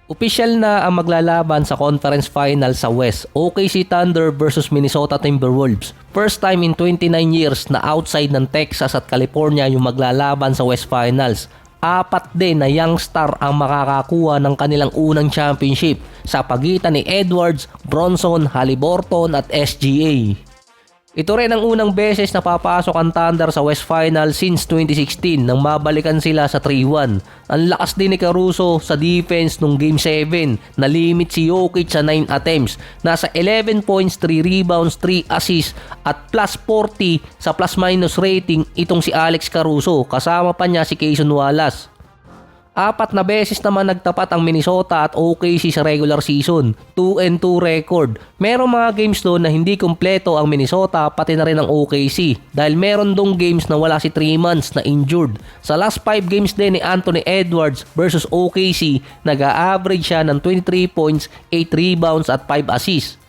Opisyal na ang maglalaban sa conference final sa West, OKC Thunder versus Minnesota Timberwolves. First time in 29 years na outside ng Texas at California yung maglalaban sa West Finals. Apat din na young star ang makakakuha ng kanilang unang championship sa pagitan ni Edwards, Bronson, Haliburton at SGA. Ito rin ang unang beses na papasok ang Thunder sa West Final since 2016 nang mabalikan sila sa 3-1. Ang lakas din ni Caruso sa defense nung Game 7 na limit si Jokic sa 9 attempts. Nasa 11 points, 3 rebounds, 3 assists at plus 40 sa plus-minus rating itong si Alex Caruso. Kasama pa niya si Cason Wallace. Apat na beses naman nagtapat ang Minnesota at OKC sa regular season. 2-2 record. Merong mga games doon na hindi kumpleto ang Minnesota pati na rin ang OKC. Dahil meron dong games na wala si 3 months na injured. Sa last 5 games din ni Anthony Edwards versus OKC, nag-a-average siya ng 23 points, 8 rebounds at 5 assists.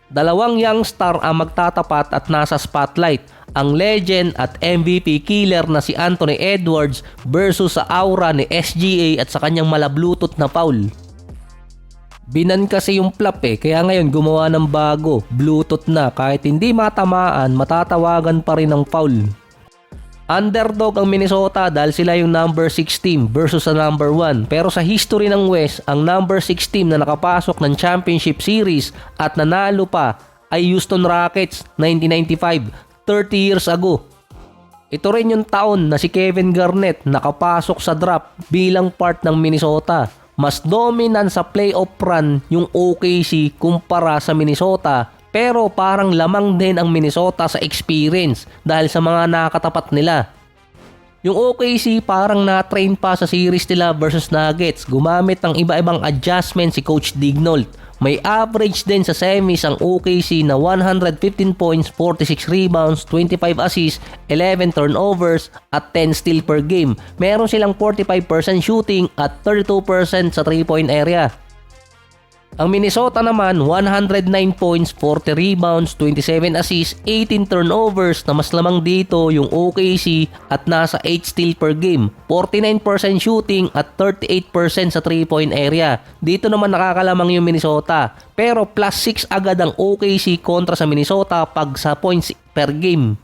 Dalawang young star ang magtatapat at nasa spotlight. Ang legend at MVP killer na si Anthony Edwards versus sa aura ni SGA at sa kanyang malablutot na foul. Binan kasi yung flap kaya ngayon gumawa ng bago, Bluetooth na, kahit hindi matamaan matatawagan pa rin ng foul. Underdog ang Minnesota dahil sila yung number 6 team versus sa number 1. Pero sa history ng West, ang number 6 team na nakapasok ng championship series at nanalo pa ay Houston Rockets 1995. 30 years ago. Ito rin yung taon na si Kevin Garnett nakapasok sa draft bilang part ng Minnesota. Mas dominant sa playoff run yung OKC kumpara sa Minnesota, pero parang lamang din ang Minnesota sa experience dahil sa mga nakatapat nila. Yung OKC parang na-train pa sa series nila versus Nuggets. Gumamit ng iba-ibang adjustment si Coach Dignault. May average din sa semis ang OKC na 115 points, 46 rebounds, 25 assists, 11 turnovers at 10 steal per game. Meron silang 45% shooting at 32% sa 3-point area. Ang Minnesota naman 109 points, 40 rebounds, 27 assists, 18 turnovers na mas lamang dito yung OKC at nasa 8 steal per game, 49% shooting at 38% sa 3-point area. Dito naman nakakalamang yung Minnesota, pero plus 6 agad ang OKC kontra sa Minnesota pag sa points per game.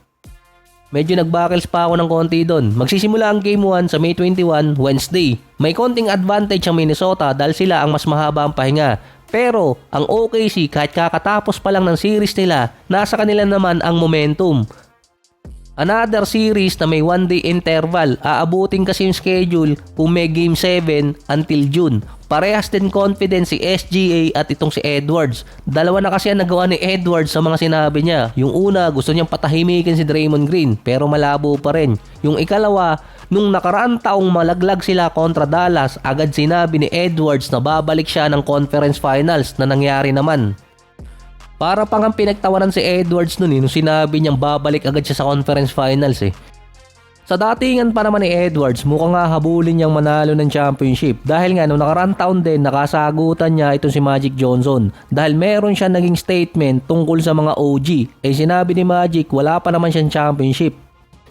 Medyo nagbuckles pa ako ng konti doon. Magsisimula ang Game 1 sa May 21, Wednesday. May konting advantage ang Minnesota dahil sila ang mas mahaba ang pahinga. Pero ang OKC kahit kakatapos pa lang ng series nila, nasa kanila naman ang momentum. Another series na may 1-day interval, aabutin kasi yung schedule kung may Game 7 until June. Parehas din confident si SGA at itong si Edwards. Dalawa na kasi ang nagawa ni Edwards sa mga sinabi niya. Yung una, gusto niyang patahimikin si Draymond Green pero malabo pa rin. Yung ikalawa, nung nakaraang taong malaglag sila kontra Dallas, agad sinabi ni Edwards na babalik siya ng conference finals na nangyari naman. Para pang ang pinagtawanan si Edwards nun nung sinabi niyang babalik agad siya sa conference finals Sa datingan pa naman ni Edwards, mukhang nga habulin niyang manalo ng championship dahil nga nung nakaraang taon din nakasagutan niya itong si Magic Johnson dahil meron siya naging statement tungkol sa mga OG. Sinabi ni Magic wala pa naman siyang championship.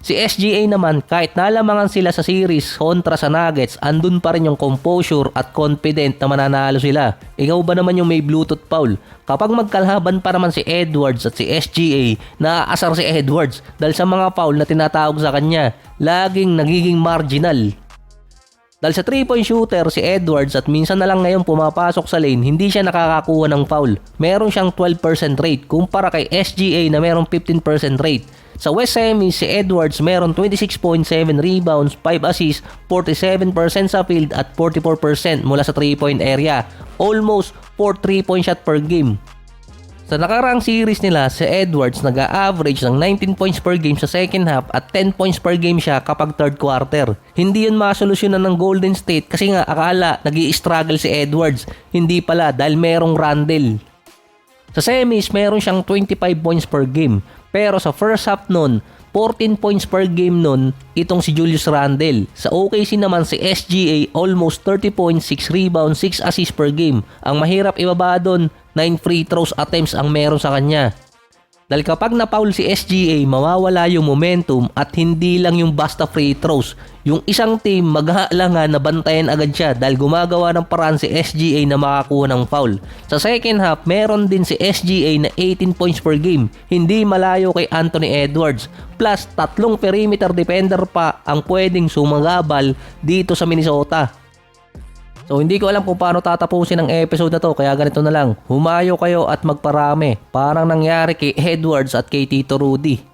Si SGA naman, kahit nalamangan sila sa series kontra sa Nuggets, andun pa rin yung composure at confident na mananalo sila. Ikaw ba naman yung may Bluetooth foul? Kapag magkalaban pa naman si Edwards at si SGA, naaasar si Edwards dahil sa mga foul na tinatawag sa kanya, laging nagiging marginal. Dahil sa 3-point shooter si Edwards at minsan na lang ngayon pumapasok sa lane, hindi siya nakakakuha ng foul. Meron siyang 12% rate kumpara kay SGA na merong 15% rate. Sa West Semis, si Edwards meron 26.7 rebounds, 5 assists, 47% sa field at 44% mula sa 3-point area. Almost 4 3-point shot per game. Sa nakaraang series nila, si Edwards nag-a-average ng 19 points per game sa second half at 10 points per game siya kapag third quarter. Hindi yun masolusyonan ng Golden State kasi nga akala nag-i-struggle si Edwards. Hindi pala dahil merong Randle. Sa semis, meron siyang 25 points per game. Pero sa first half nun, 14 points per game nun, itong si Julius Randle. Sa OKC naman si SGA, almost 30 points, 6 rebounds, 6 assists per game. Ang mahirap ibaba doon, 9 free throws attempts ang meron sa kanya. Dahil kapag na-foul si SGA, mawawala yung momentum at hindi lang yung basta free throws. Yung isang team maghaalangan na bantayan agad siya dahil gumagawa ng paraan si SGA na makakuha ng foul. Sa second half, meron din si SGA na 18 points per game. Hindi malayo kay Anthony Edwards. Plus, 3 perimeter defender pa ang pwedeng sumagabal dito sa Minnesota. So hindi ko alam kung paano tatapusin ang episode na to, kaya ganito na lang. Humayo kayo at magparami. Parang nangyari kay Edwards at kay Tito Rudy.